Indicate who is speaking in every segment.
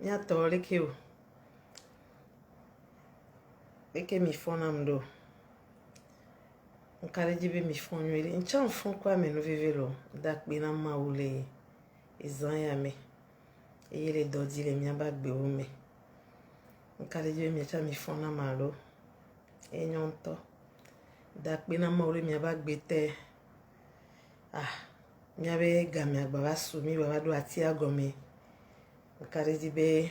Speaker 1: mia to leke o. Leke mi fona mdo. Nkare jibe mi fon nwele. Ncha mfon kwa me no vivelo. Dak bina ma ule. Izan ya me. Eye le dodi le mia bag be o me. Nkare jibe mi cha mi fona malo. E nyonto. Dak bina ma ule mia bag bete. Mia be gami agba sumi baba do atia gome. Nkare jibe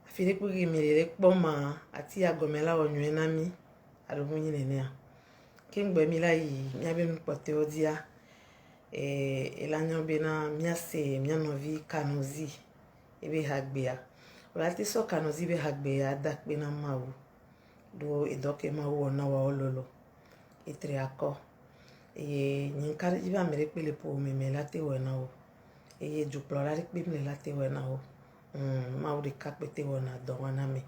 Speaker 1: afile ku gimile kpoma atia gome la onwe na mi. Ado munyi nene. Kingbe mi la yi mia be mpote odia. Elanyo be na mia se mia novi kanozi. Ebe hagbea. Olati so kanozi be hagbea dak be na mawu. Do edoke mawu na wa ololo. Etre ako. Nkare jibe amere pele po me late wena o. Juplora rikpe me late wena o. Mawu de kakpete wona do wana me.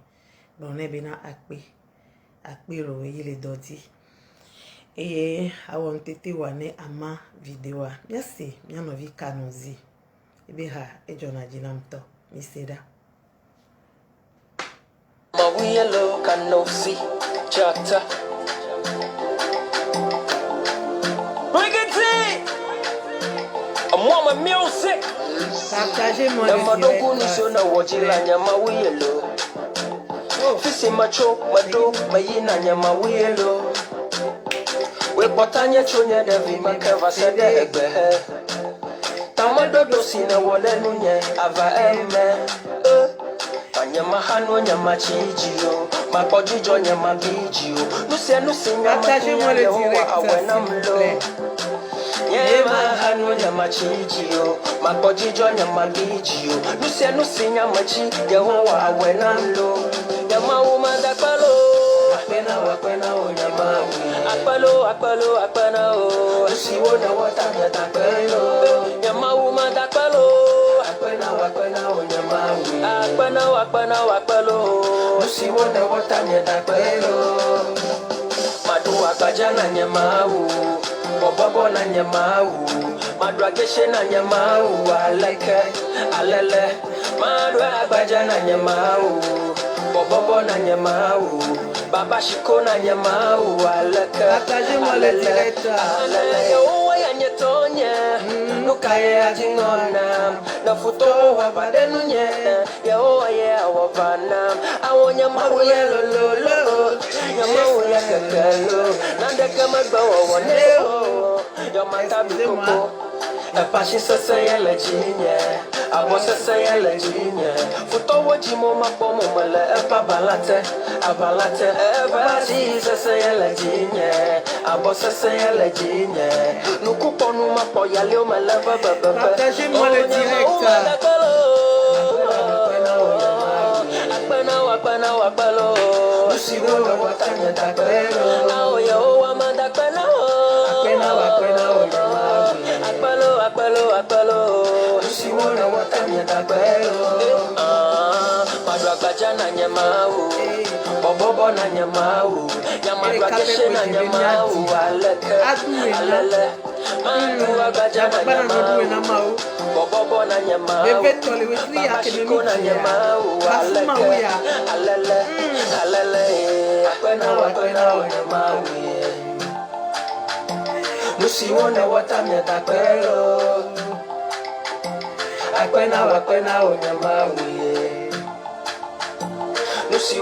Speaker 1: Bone be na akpe. Akpe ro le dodi. Awon tete wane ama video. Merci, mia novi kanozi. Ebe ha ejona jinamto. Mi seda.
Speaker 2: Ma we yellow kanozi. Chata. Mama music.
Speaker 1: Partagez-moi
Speaker 2: le direct. Fisi macho mado mayina nyama wiyelo. We potanye chonya devi makava sede egbe. Tamado dosina wole nunye ava eme. Anyama hanu nyama chijio. Makojijo nyama bijio. Nusi nyama kinyale huwa awena mlo. Yema hanu nyama chijio. Makojijo nyama bijio. Nusi nyama chi yehuwa awena mlo. Nyama umanda kwalo. Akwena o nyama wi. Akwalo o. Siwona watamya takwelo. Nyama umanda kwalo. Akwena o nyama wi. Akwalo. Siwona watamya takwelo. Madu akaja na nyama wu. Bobobo na nyama wu. Madu akeshe na nyama wu. Alele. Madu akaja na nyama wu. Bobobo na nyama wu. Baba shiko na nyama wu.
Speaker 1: Partagez-moi le direct.
Speaker 2: Uwa ya nyetonye. Nukaye ajingona. Na futo wabade nunye. Ya uwa ya wabana. Awo nyama wu ya lolo. Nyama wu ya kakalo. Nande kama bawa waneo. Ya matabi koko. Epashi sese yele jinye. Abo sese yele jinye. Futo wajimo mapomo mele. Epa balate. Epashi sese yele jinye. Abo sese yele jinye. Nukupo numa po yale o mele.
Speaker 1: Partagez-moi le direct.
Speaker 2: Akpena. Usiwona watanya takwelo. Aoye o amanda kwena. Akwena o nyama. Akpalo. Usiwona watanya takwelo. Madu akaja na nyama wu. Bobobo na nyama wu. Nyama akeshe na nyama wu. Alele. Madu akaja na nyama wu. Bobobo na nyama wu. Baba shiko na nyama wu. Alele. Akwena o nyama wu. Nusiwona watamya takwelo. Akwena o nyama wu.
Speaker 1: Merci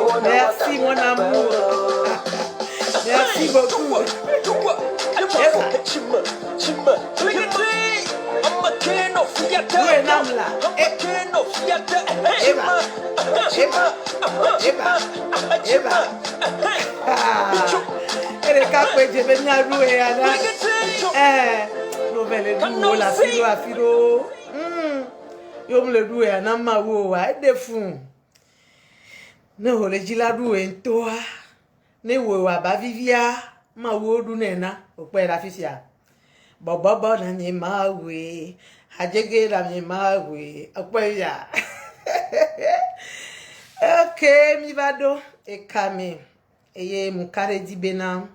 Speaker 1: mon amour. Merci beaucoup. Ne hole jila du entoa ne wo wa ba vivia ma wo du nena ope la fisia bobobo na ni ma we ajege la ni ma we ope ya okay mi vado e kame eye mukare di bena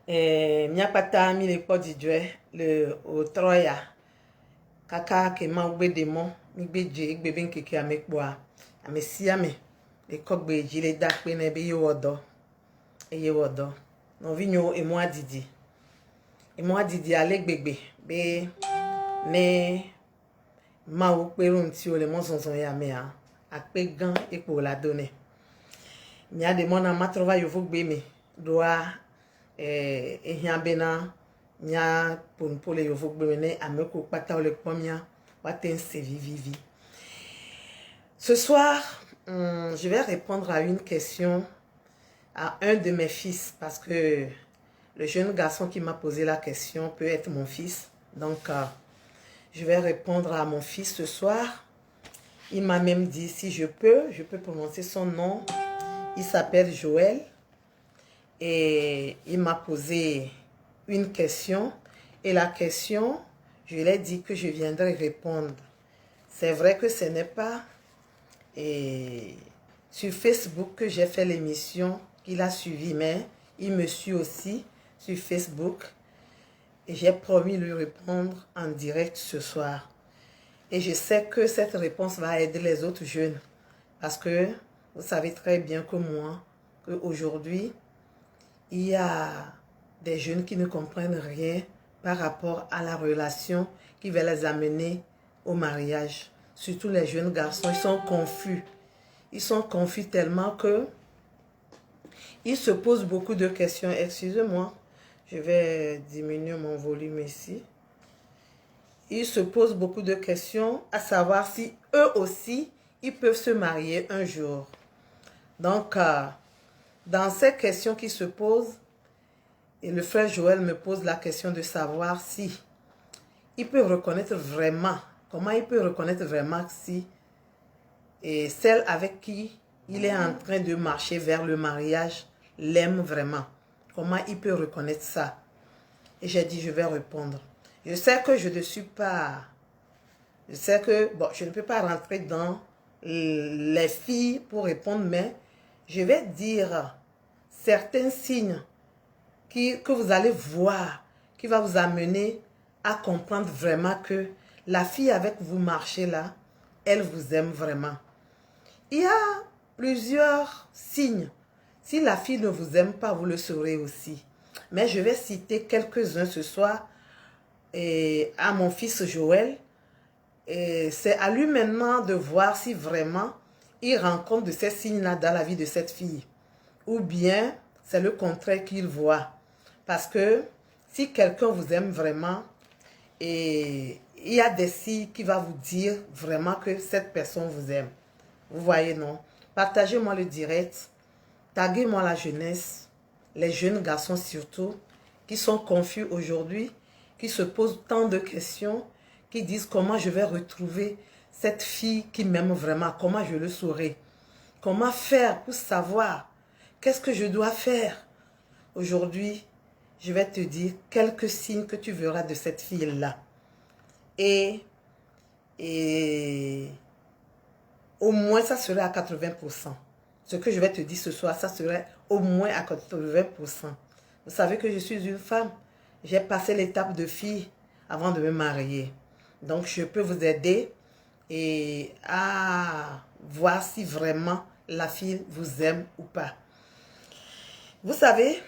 Speaker 1: mi apata mi le po di dwe le o troya kaka ke ma gbe de mo mi gbeje gbebe nkeke amekpoa amesiame le kogbeji le dakpe na ebe yewodo eyewodo no vinyo emo adidi ale gbegbe be ne ma wo perun ti o le mo sonson ya me a akpe gan epo la donne mi ade mona matrova yo fugbe mi doa ehia bena nya ponpole yo fugbe mi ne ameko pata ole pomia waten se vivi. Ce soir, je vais répondre à une question à un de mes fils parce que le jeune garçon qui m'a posé la question peut être mon fils. Donc, je vais répondre à mon fils ce soir. Il m'a même dit si je peux prononcer son nom. Il s'appelle Joël et il m'a posé une question. Et la question, je lui ai dit que je viendrai répondre. C'est vrai que ce n'est pas sur Facebook que j'ai fait l'émission qu'il a suivi, mais il me suit aussi sur Facebook. Et j'ai promis de lui répondre en direct ce soir. Et je sais que cette réponse va aider les autres jeunes. Parce que vous savez très bien que moi, qu'aujourd'hui, il y a des jeunes qui ne comprennent rien par rapport à la relation qui va les amener au mariage. Surtout les jeunes garçons, ils sont confus. Ils sont confus tellement que ils se posent beaucoup de questions. Excusez-moi, je vais diminuer mon volume ici. Ils se posent beaucoup de questions à savoir si eux aussi, ils peuvent se marier un jour. Donc, dans ces questions qui se posent, et le frère Joël me pose la question de savoir si il peut reconnaître vraiment, comment il peut reconnaître vraiment si celle avec qui il est en train de marcher vers le mariage l'aime vraiment. Comment il peut reconnaître ça? Et j'ai dit, je vais répondre. Je sais que je ne suis pas... Je sais que, bon, je ne peux pas rentrer dans les filles pour répondre, mais je vais dire certains signes que vous allez voir, qui va vous amener à comprendre vraiment que la fille avec vous marchez là, elle vous aime vraiment. Il y a plusieurs signes. Si la fille ne vous aime pas, vous le saurez aussi. Mais je vais citer quelques-uns ce soir à mon fils Joël. C'est à lui maintenant de voir si vraiment il rencontre de ces signes-là dans la vie de cette fille. Ou bien c'est le contraire qu'il voit. Parce que si quelqu'un vous aime vraiment, et il y a des signes qui vont vous dire vraiment que cette personne vous aime. Vous voyez, non? Partagez-moi le direct. Taguez-moi la jeunesse, les jeunes garçons surtout, qui sont confus aujourd'hui, qui se posent tant de questions, qui disent comment je vais retrouver cette fille qui m'aime vraiment, comment je le saurai, comment faire pour savoir qu'est-ce que je dois faire. Aujourd'hui, je vais te dire quelques signes que tu verras de cette fille-là. Et au moins, ça serait à 80%. Ce que je vais te dire ce soir, ça serait au moins à 80%. Vous savez que je suis une femme. J'ai passé l'étape de fille avant de me marier. Donc, je peux vous aider à voir si vraiment la fille vous aime ou pas. Vous savez,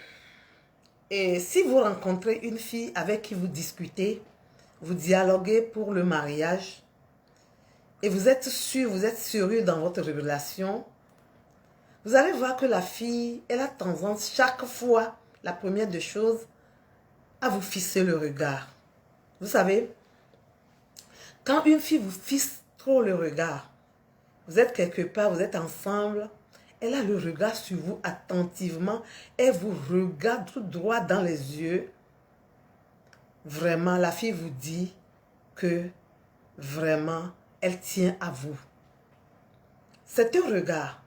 Speaker 1: et si vous rencontrez une fille avec qui vous discutez, vous dialoguez pour le mariage, et vous êtes sûr, vous êtes sérieux dans votre relation, vous allez voir que la fille, elle a tendance chaque fois, la première des choses, à vous fixer le regard. Vous savez, quand une fille vous fixe trop le regard, vous êtes quelque part, vous êtes ensemble, elle a le regard sur vous attentivement, elle vous regarde tout droit dans les yeux. Vraiment, la fille vous dit que vraiment, elle tient à vous. C'est un regard.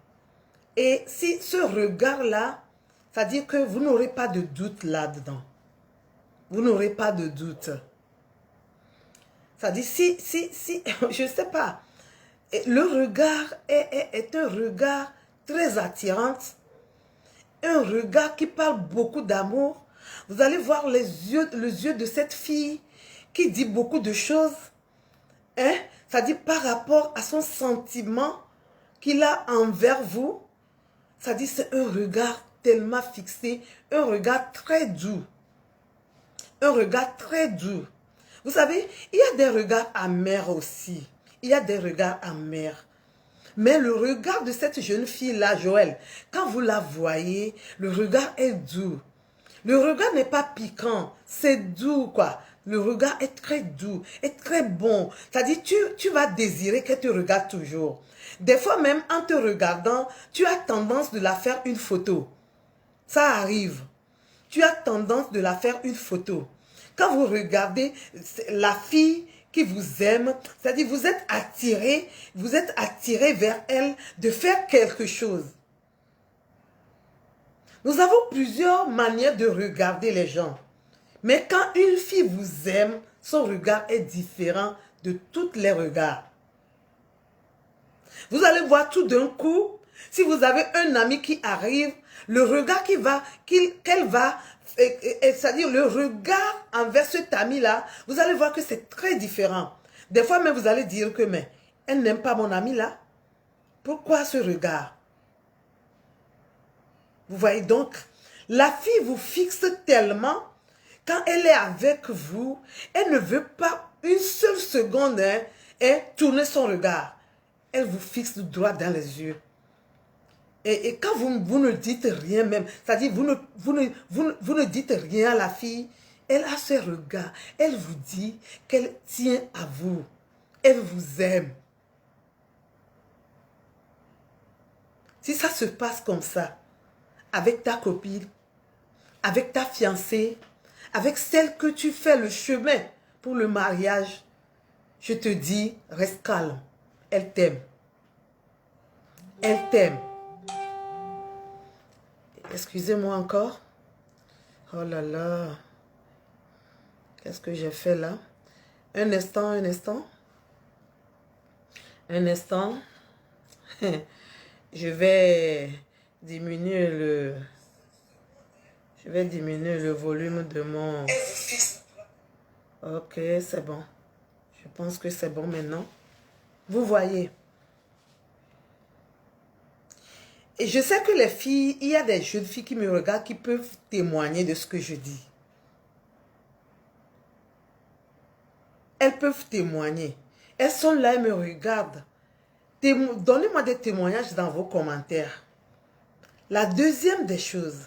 Speaker 1: Et si ce regard-là, ça veut dire que vous n'aurez pas de doute là-dedans. Vous n'aurez pas de doute. Ça dit, si, je ne sais pas, le regard est un regard très attirant, un regard qui parle beaucoup d'amour. Vous allez voir les yeux de cette fille qui dit beaucoup de choses. Hein? C'est-à-dire par rapport à son sentiment qu'il a envers vous. C'est-à-dire c'est un regard tellement fixé, un regard très doux. Un regard très doux. Vous savez, il y a des regards amers aussi. Il y a des regards amers. Mais le regard de cette jeune fille-là, Joël, quand vous la voyez, le regard est doux. Le regard n'est pas piquant, c'est doux, quoi. Le regard est très doux, est très bon. C'est-à-dire, tu vas désirer qu'elle te regarde toujours. Des fois même, en te regardant, tu as tendance de la faire une photo. Ça arrive. Tu as tendance de la faire une photo. Quand vous regardez la fille qui vous aime, c'est-à-dire vous êtes attiré vers elle de faire quelque chose. Nous avons plusieurs manières de regarder les gens. Mais quand une fille vous aime, son regard est différent de tous les regards. Vous allez voir tout d'un coup, si vous avez un ami qui arrive, le regard qu'elle va, c'est-à-dire le regard envers cet ami-là, vous allez voir que c'est très différent. Des fois même vous allez dire que, mais elle n'aime pas mon ami là. Pourquoi ce regard? Vous voyez donc, la fille vous fixe tellement, quand elle est avec vous, elle ne veut pas une seule seconde tourner son regard. Elle vous fixe droit dans les yeux. Et quand vous ne dites rien même, c'est-à-dire vous ne dites rien à la fille, elle a ce regard. Elle vous dit qu'elle tient à vous. Elle vous aime. Si ça se passe comme ça, avec ta copine, avec ta fiancée, avec celle que tu fais le chemin pour le mariage, je te dis, reste calme. Elle t'aime. Elle t'aime. Excusez-moi encore. Oh là là. Qu'est-ce que j'ai fait là? Un instant, un instant. Un instant. Je vais diminuer le volume de mon... Ok, c'est bon. Je pense que c'est bon maintenant. Vous voyez. Et je sais que les filles, il y a des jeunes filles qui me regardent qui peuvent témoigner de ce que je dis. Elles peuvent témoigner. Elles sont là, elles me regardent. Donnez-moi des témoignages dans vos commentaires. La deuxième des choses,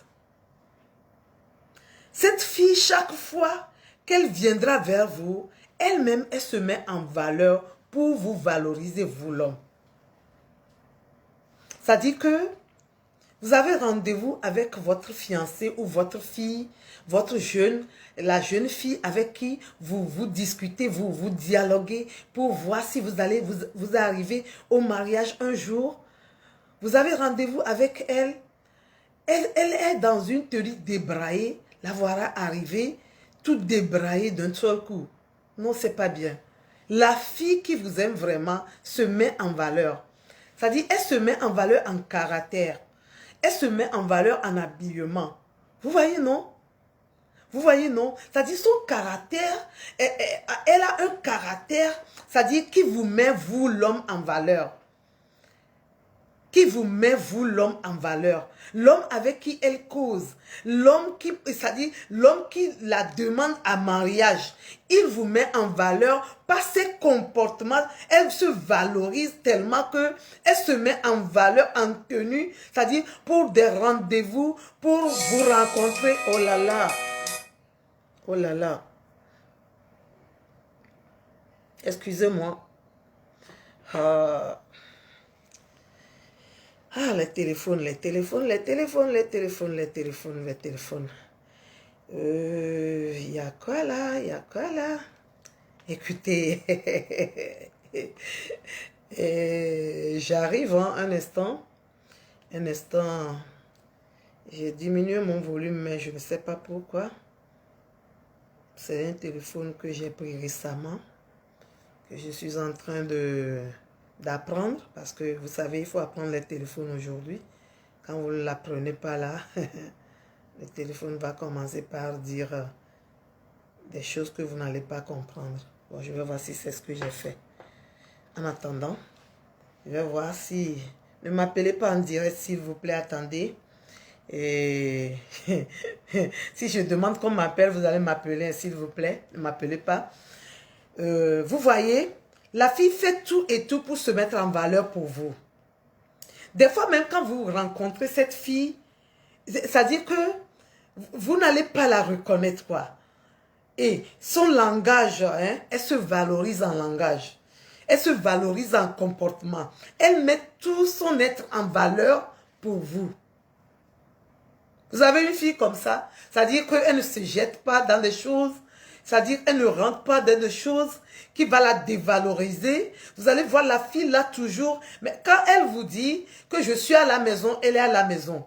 Speaker 1: cette fille, chaque fois qu'elle viendra vers vous, elle-même, elle se met en valeur pour vous valoriser, vous l'homme. C'est-à-dire que vous avez rendez-vous avec votre fiancé ou votre fille, la jeune fille avec qui vous discutez, vous dialoguez pour voir si vous allez vous arriver au mariage un jour. Vous avez rendez-vous avec elle. Elle est dans une tenue débraillée. La voilà arriver, toute débraillée d'un seul coup. Non, c'est pas bien. La fille qui vous aime vraiment se met en valeur. C'est-à-dire, elle se met en valeur en caractère. Elle se met en valeur en habillement. Vous voyez, non? Vous voyez, non? C'est-à-dire, son caractère, elle a un caractère, c'est-à-dire qui vous met, vous, l'homme, en valeur. Qui vous met, vous, l'homme, en valeur. L'homme avec qui elle cause. L'homme qui, c'est-à-dire, l'homme qui la demande à mariage. Il vous met en valeur par ses comportements. Elle se valorise tellement que elle se met en valeur, en tenue. C'est-à-dire, pour des rendez-vous, pour vous rencontrer. Oh là là. Oh là là. Excusez-moi. Les téléphones. Il y a quoi là? Écoutez. J'arrive, hein, un instant. J'ai diminué mon volume, mais je ne sais pas pourquoi. C'est un téléphone que j'ai pris récemment, que je suis en train d'apprendre, parce que vous savez, il faut apprendre les téléphones aujourd'hui. Quand vous ne l'apprenez pas là, le téléphone va commencer par dire des choses que vous n'allez pas comprendre. Bon, je vais voir si c'est ce que j'ai fait. En attendant, je vais voir si... Ne m'appelez pas en direct, s'il vous plaît, attendez. Et si je demande qu'on m'appelle, vous allez m'appeler, s'il vous plaît. Ne m'appelez pas. Vous voyez, la fille fait tout et tout pour se mettre en valeur pour vous. Des fois, même quand vous rencontrez cette fille, c'est-à-dire que vous n'allez pas la reconnaître, quoi. Et son langage, hein, elle se valorise en langage. Elle se valorise en comportement. Elle met tout son être en valeur pour vous. Vous avez une fille comme ça, c'est-à-dire qu'elle ne se jette pas dans des choses, c'est-à-dire qu'elle ne rentre pas dans des choses qui va la dévaloriser. Vous allez voir la fille là toujours, mais quand elle vous dit que je suis à la maison, elle est à la maison.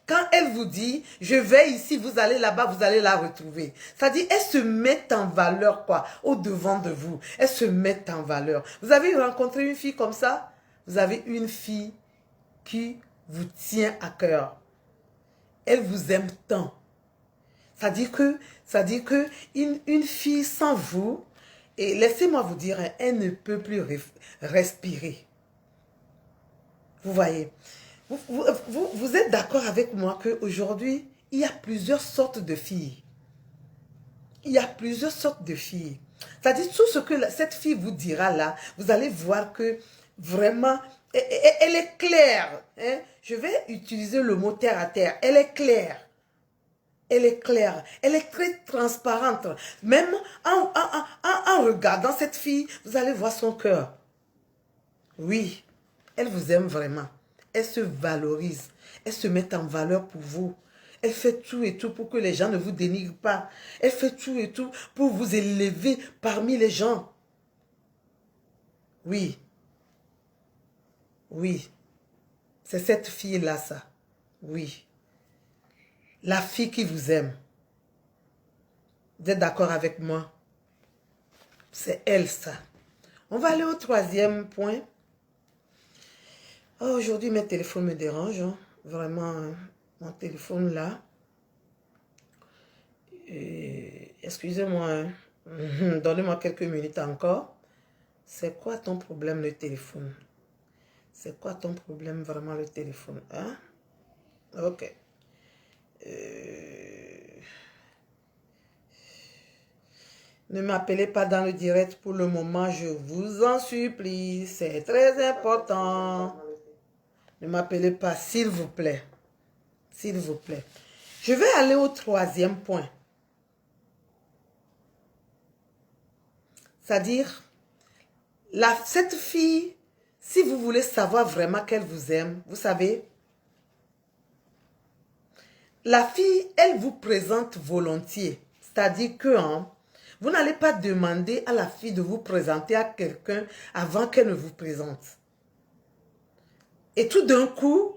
Speaker 1: Quand elle vous dit, je vais ici, vous allez là-bas, vous allez la retrouver. C'est-à-dire, elle se met en valeur, quoi, au devant de vous. Elle se met en valeur. Vous avez rencontré une fille comme ça? Vous avez une fille qui vous tient à cœur. Elle vous aime tant. C'est-à-dire que une fille sans vous, et laissez-moi vous dire, elle ne peut plus respirer. Vous voyez? Vous êtes d'accord avec moi qu'aujourd'hui, il y a plusieurs sortes de filles. Il y a plusieurs sortes de filles. C'est-à-dire, tout ce que cette fille vous dira là, vous allez voir que vraiment, elle est claire. Hein? Je vais utiliser le mot terre à terre. Elle est claire. Elle est claire. Elle est très transparente. Même en regardant cette fille, vous allez voir son cœur. Oui, elle vous aime vraiment. Elle se valorise. Elle se met en valeur pour vous. Elle fait tout et tout pour que les gens ne vous dénigrent pas. Elle fait tout et tout pour vous élever parmi les gens. Oui. Oui. C'est cette fille-là, ça. Oui. La fille qui vous aime. Vous êtes d'accord avec moi? C'est elle, ça. On va aller au troisième point. Oh, aujourd'hui, mes téléphones me dérangent. Hein. Vraiment, mon téléphone là. Excusez-moi. Hein. Donnez-moi quelques minutes encore. C'est quoi ton problème, le téléphone? C'est quoi ton problème, vraiment, le téléphone? Hein? Ok. Ne m'appelez pas dans le direct pour le moment, je vous en supplie. C'est très important. Ne m'appelez pas, s'il vous plaît. S'il vous plaît. Je vais aller au troisième point. C'est-à-dire, cette fille, si vous voulez savoir vraiment qu'elle vous aime, vous savez, la fille, elle vous présente volontiers. C'est-à-dire que vous n'allez pas demander à la fille de vous présenter à quelqu'un avant qu'elle ne vous présente. Et tout d'un coup,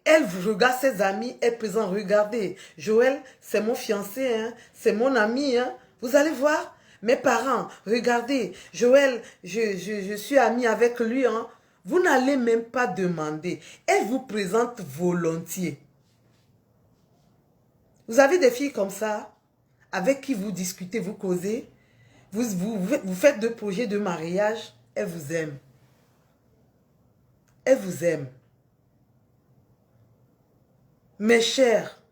Speaker 1: elle regarde ses amis, elle présente, regardez, Joël, c'est mon fiancé, hein, c'est mon ami, hein. Vous allez voir, mes parents, regardez, Joël, je suis amie avec lui, hein. Vous n'allez même pas demander. Elle vous présente volontiers. Vous avez des filles comme ça, avec qui vous discutez, vous causez, vous faites deux projets de mariage, elle vous aime. Elle vous aime. Mes chers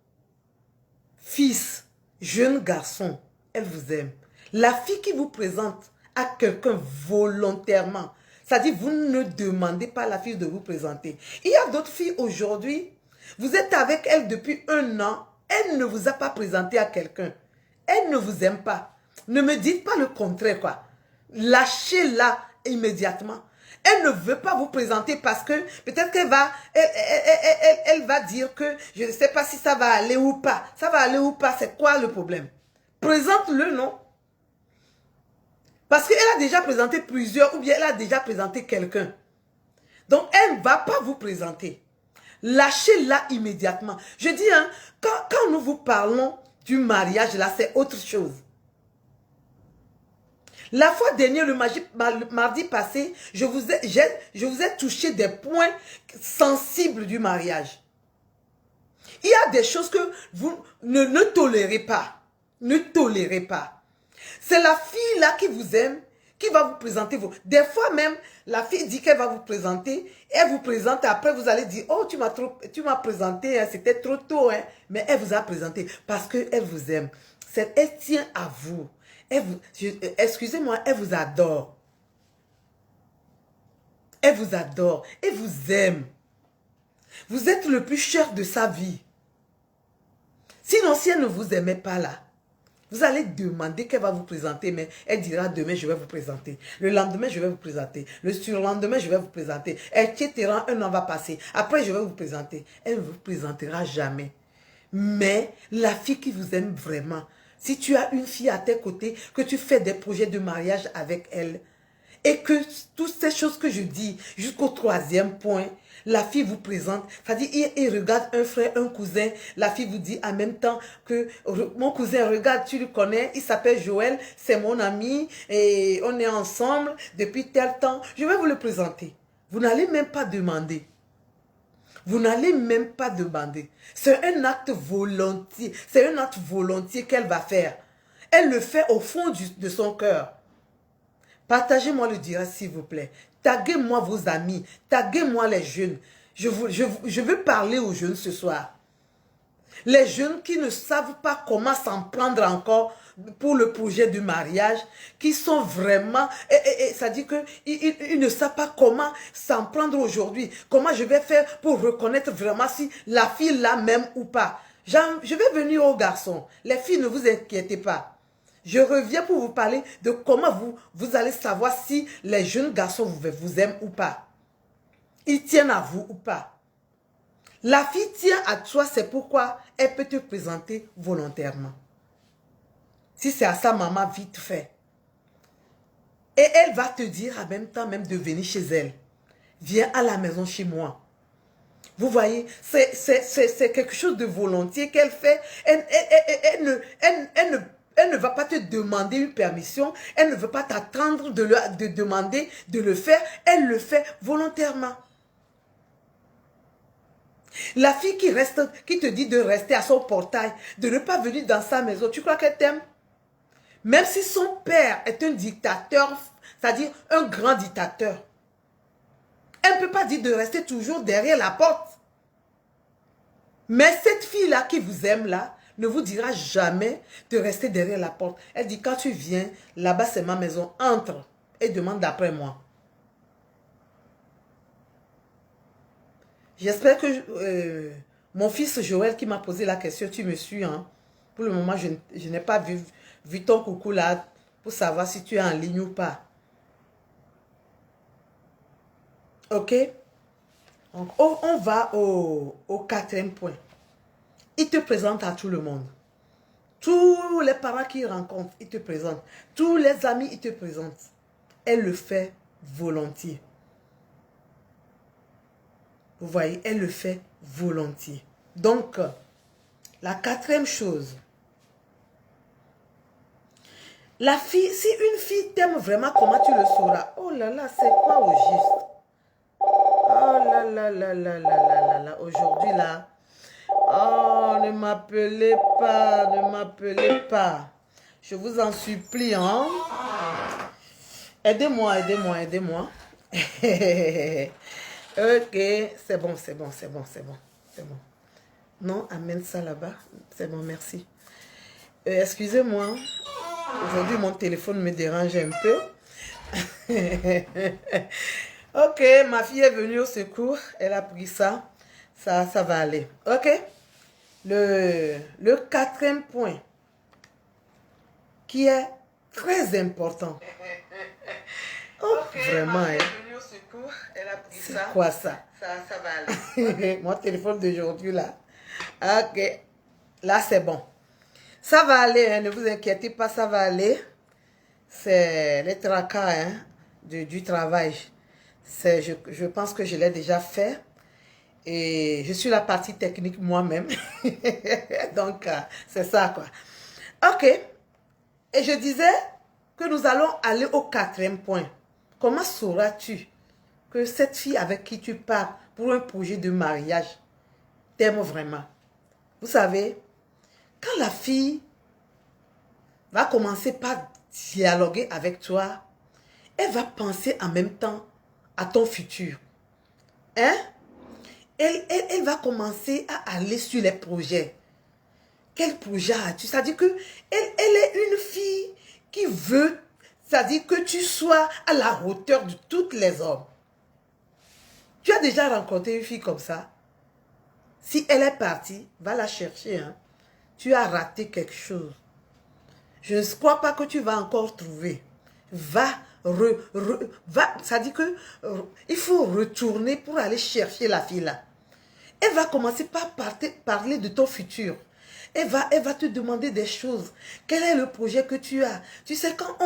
Speaker 1: fils, jeunes garçons, elle vous aime. La fille qui vous présente à quelqu'un volontairement, c'est-à-dire vous ne demandez pas à la fille de vous présenter. Il y a d'autres filles aujourd'hui, vous êtes avec elle depuis 1 an, elle ne vous a pas présenté à quelqu'un. Elle ne vous aime pas. Ne me dites pas le contraire, quoi. Lâchez-la immédiatement. Elle ne veut pas vous présenter parce que peut-être qu'elle va, elle va dire que je ne sais pas si ça va aller ou pas. Ça va aller ou pas, c'est quoi le problème? Présente-le, non? Parce qu'elle a déjà présenté plusieurs ou bien elle a déjà présenté quelqu'un. Donc, elle ne va pas vous présenter. Lâchez-la immédiatement. Je dis, hein, quand nous vous parlons du mariage, là, c'est autre chose. La fois dernière, le mardi passé, je vous ai touché des points sensibles du mariage. Il y a des choses que vous ne tolérez pas. Ne tolérez pas. C'est la fille là qui vous aime, qui va vous présenter vos... Des fois même, la fille dit qu'elle va vous présenter, elle vous présente, et après vous allez dire, oh, tu m'as présenté, hein, c'était trop tôt, hein. Mais elle vous a présenté parce qu'elle vous aime. Elle tient à vous. Excusez-moi, elle vous adore. Elle vous adore et vous aime. Vous êtes le plus cher de sa vie. Sinon, si elle ne vous aimait pas là, vous allez demander qu'elle va vous présenter, mais elle dira demain, je vais vous présenter. Le lendemain, je vais vous présenter. Le surlendemain, je vais vous présenter. Etc. Un an va passer. Après, je vais vous présenter. Elle ne vous présentera jamais. Mais la fille qui vous aime vraiment, si tu as une fille à tes côtés, que tu fais des projets de mariage avec elle, et que toutes ces choses que je dis, jusqu'au 3e point, la fille vous présente, c'est-à-dire il regarde un frère, un cousin, la fille vous dit en même temps que mon cousin, regarde, tu le connais, il s'appelle Joël, c'est mon ami, et on est ensemble depuis tel temps, je vais vous le présenter. Vous n'allez même pas demander. Vous n'allez même pas demander. C'est un acte volontiers, c'est un acte volontiers qu'elle va faire. Elle le fait au fond de son cœur. Partagez-moi le direct, s'il vous plaît. Taguez-moi vos amis. Taguez-moi les jeunes. Je veux parler aux jeunes ce soir. Les jeunes qui ne savent pas comment s'en prendre encore pour le projet du mariage, qui sont vraiment... ça dit qu'ils ne savent pas comment s'en prendre aujourd'hui. Comment je vais faire pour reconnaître vraiment si la fille l'a même ou pas. Je vais venir aux garçons. Les filles, ne vous inquiétez pas. Je reviens pour vous parler de comment vous allez savoir si les jeunes garçons vous aiment ou pas. Ils tiennent à vous ou pas. La fille tient à toi, c'est pourquoi elle peut te présenter volontairement. Si c'est à sa maman, vite fait. Et elle va te dire en même temps même de venir chez elle. Viens à la maison chez moi. Vous voyez, c'est quelque chose de volontiers qu'elle fait. Elle ne va pas te demander une permission. Elle ne veut pas t'attendre de demander de le faire. Elle le fait volontairement. La fille qui te dit de rester à son portail, de ne pas venir dans sa maison, tu crois qu'elle t'aime? Même si son père est un dictateur, c'est-à-dire un grand dictateur, elle ne peut pas dire de rester toujours derrière la porte. Mais cette fille-là qui vous aime là, ne vous dira jamais de rester derrière la porte. Elle dit, quand tu viens, là-bas c'est ma maison, entre et demande d'après moi. J'espère que mon fils Joël qui m'a posé la question, tu me suis, hein? Pour le moment, je n'ai pas vu ton coucou là pour savoir si tu es en ligne ou pas. Ok? Donc, on va au 4e point. Il te présente à tout le monde. Tous les parents qu'il rencontre, il te présente. Tous les amis, il te présente. Elle le fait volontiers. Vous voyez, elle le fait volontiers. Donc, la 4e chose. La fille, si une fille t'aime vraiment, comment tu le sauras? Oh là là, c'est quoi au juste? Oh là là là là là là là. Aujourd'hui là. Oh, ne m'appelez pas, ne m'appelez pas. Je vous en supplie, hein. Aidez-moi, aidez-moi, aidez-moi. Ok, c'est bon, c'est bon, c'est bon, c'est bon, c'est bon. Non, amène ça là-bas. C'est bon, merci. Excusez-moi. Aujourd'hui, mon téléphone me dérange un peu. Ok, ma fille est venue au secours. Elle a pris ça. Ça va aller. Ok. Le 4e point, qui est très important. Oh, okay, vraiment. C'est quoi ça? Ça va aller. Mon téléphone d'aujourd'hui là. Ok. Là, c'est bon. Ça va aller, hein, ne vous inquiétez pas, ça va aller. C'est les tracas hein, du travail. Je pense que je l'ai déjà fait. Et je suis la partie technique moi-même. Donc, c'est ça, quoi. Ok. Et je disais que nous allons aller au 4e point. Comment sauras-tu que cette fille avec qui tu pars pour un projet de mariage t'aime vraiment? Vous savez, quand la fille va commencer par dialoguer avec toi, elle va penser en même temps à ton futur. Hein? Elle va commencer à aller sur les projets. Quel projet as-tu? C'est-à-dire que elle est une fille qui veut, c'est-à-dire que tu sois à la hauteur de tous les hommes. Tu as déjà rencontré une fille comme ça? Si elle est partie, va la chercher. Hein. Tu as raté quelque chose. Je ne crois pas que tu vas encore trouver. Va, ça dit que il faut retourner pour aller chercher la fille là. Elle va commencer par parler de ton futur. Elle va te demander des choses. Quel est le projet que tu as? Tu sais, quand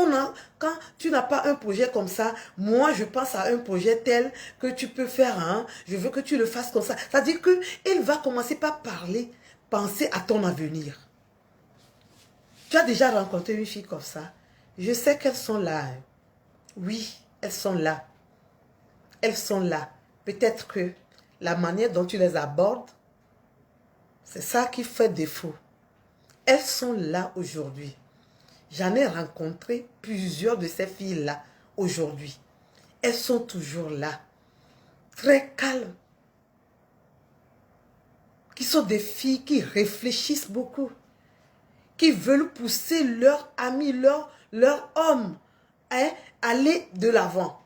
Speaker 1: tu n'as pas un projet comme ça, moi, je pense à un projet tel que tu peux faire. Hein, je veux que tu le fasses comme ça. C'est-à-dire qu'elle va commencer par penser à ton avenir. Tu as déjà rencontré une fille comme ça? Je sais qu'elles sont là. Hein. Oui, elles sont là. Elles sont là. Peut-être que la manière dont tu les abordes, c'est ça qui fait défaut. Elles sont là aujourd'hui. J'en ai rencontré plusieurs de ces filles-là aujourd'hui. Elles sont toujours là. Très calmes. Qui sont des filles qui réfléchissent beaucoup. Qui veulent pousser leur ami, leur homme à aller de l'avant.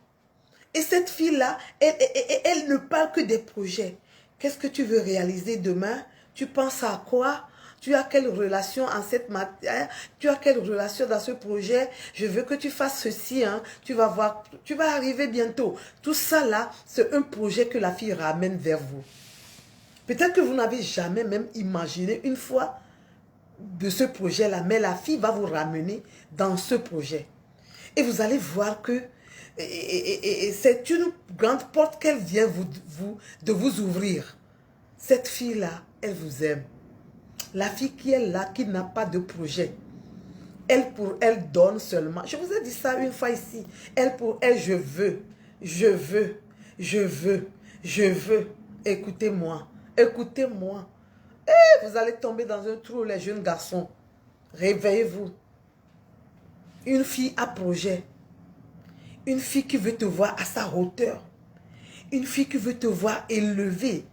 Speaker 1: Et cette fille-là, elle ne parle que des projets. Qu'est-ce que tu veux réaliser demain? Tu penses à quoi? Tu as quelle relation en cette matière? Tu as quelle relation dans ce projet? Je veux que tu fasses ceci. Hein. Tu vas voir, tu vas arriver bientôt. Tout ça là, c'est un projet que la fille ramène vers vous. Peut-être que vous n'avez jamais même imaginé une fois de ce projet-là, mais la fille va vous ramener dans ce projet. Et vous allez voir que c'est une grande porte qu'elle vient de vous ouvrir. Cette fille-là, elle vous aime. La fille qui est là, qui n'a pas de projet. Elle pour elle donne seulement. Je vous ai dit ça une fois ici. Elle pour elle, je veux. Je veux. Je veux. Je veux. Écoutez-moi. Écoutez-moi. Et vous allez tomber dans un trou, les jeunes garçons. Réveillez-vous. Une fille à projet. Une fille qui veut te voir à sa hauteur. Une fille qui veut te voir élevé.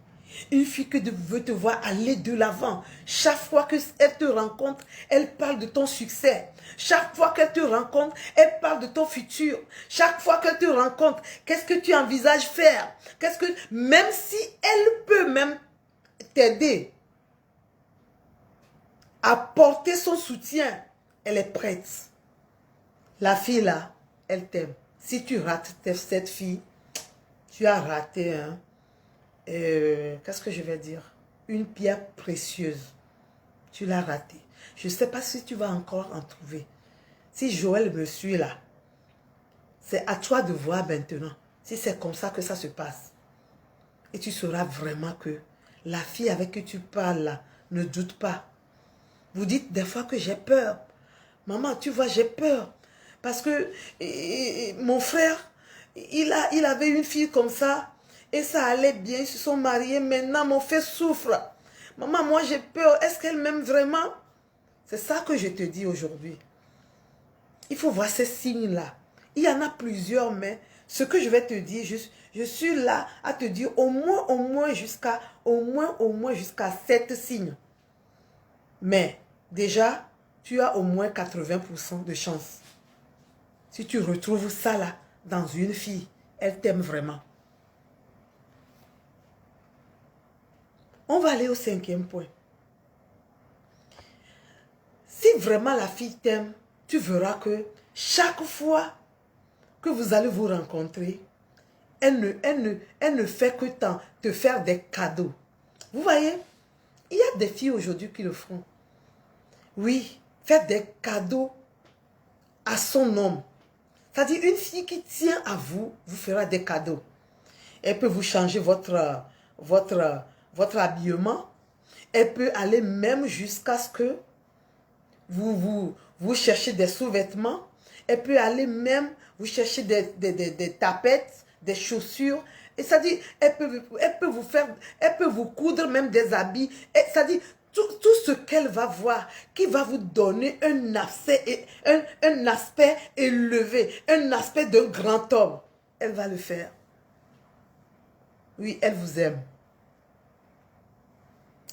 Speaker 1: Une fille qui veut te voir aller de l'avant. Chaque fois qu'elle te rencontre, elle parle de ton succès. Chaque fois qu'elle te rencontre, elle parle de ton futur. Chaque fois qu'elle te rencontre, qu'est-ce que tu envisages faire? Même si elle peut même t'aider à porter son soutien, elle est prête. La fille là, elle t'aime. Si tu rates cette fille, tu as raté, hein, qu'est-ce que je vais dire? Une pierre précieuse. Tu l'as raté. Je ne sais pas si tu vas encore en trouver. Si Joël me suit là, c'est à toi de voir maintenant. Si c'est comme ça que ça se passe. Et tu sauras vraiment que la fille avec qui tu parles là, ne doute pas. Vous dites des fois que j'ai peur. Maman, tu vois, j'ai peur. Parce que mon frère, il avait une fille comme ça. Et ça allait bien, ils se sont mariés. Maintenant, mon frère souffre. Maman, moi j'ai peur. Est-ce qu'elle m'aime vraiment? C'est ça que je te dis aujourd'hui. Il faut voir ces signes-là. Il y en a plusieurs, mais ce que je vais te dire, je suis là à te dire au moins jusqu'à 7 signes. Mais déjà, tu as au moins 80% de chance. Si tu retrouves ça là, dans une fille, elle t'aime vraiment. On va aller au 5e point. Si vraiment la fille t'aime, tu verras que chaque fois que vous allez vous rencontrer, elle ne fait que te faire des cadeaux. Vous voyez, il y a des filles aujourd'hui qui le font. Oui, faire des cadeaux à son homme. C'est-à-dire une fille qui tient à vous, vous fera des cadeaux. Elle peut vous changer votre habillement. Elle peut aller même jusqu'à ce que vous cherchez des sous-vêtements. Elle peut aller même vous chercher des tapettes, des chaussures. Et ça dit, elle peut vous coudre même des habits. C'est-à-dire, tout ce qu'elle va voir, qui va vous donner un aspect élevé, un aspect d'un grand homme, elle va le faire. Oui, elle vous aime.